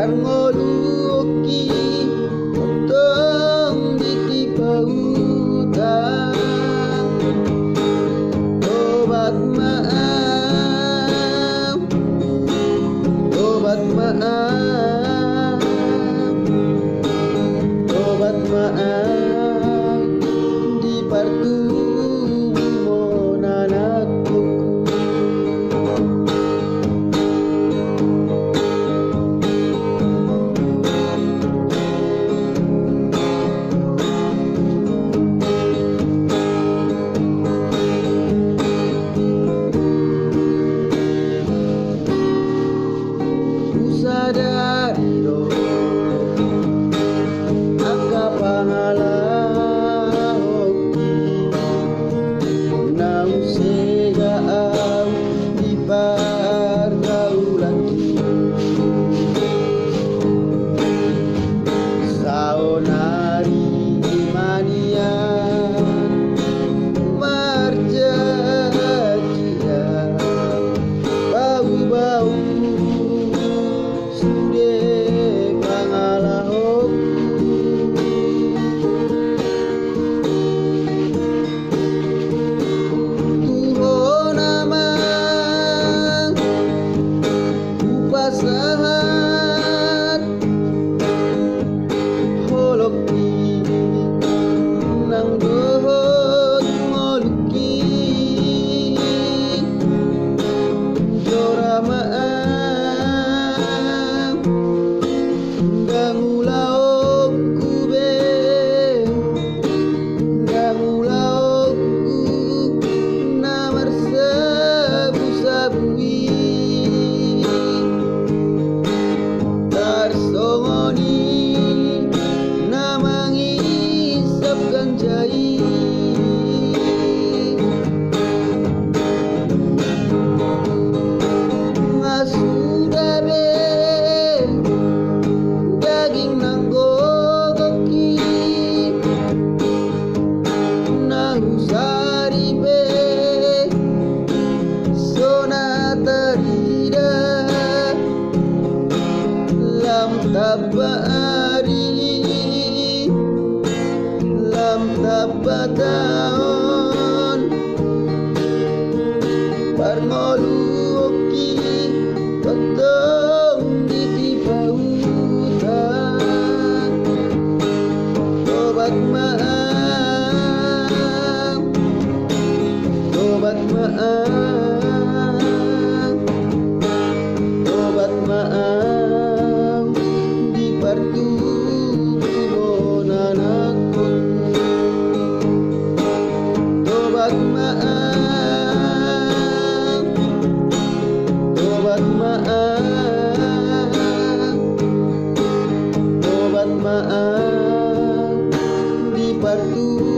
Pangoluki potong di pautan. Tobat maaf, tobat maaf, tobat maaf di partumo nanakku. Sadari do angka pahala hoki nau sega au di pergaulanki saonari manian marjajian bau-bau pasahat holoki nang dohot ngoluki joramaan gangulaokku be gangulaokku namar sabu-sabui songoni namangi sabkan jai ngasuda be daging nanggogoki nangusari be sonatarida lam tabataon parngoluki potong di pautan. Tobat maaf, tobat maaf, tobat maaf di partumo nanakku. Tobat maaf, tobat maaf, tobat maaf di partumo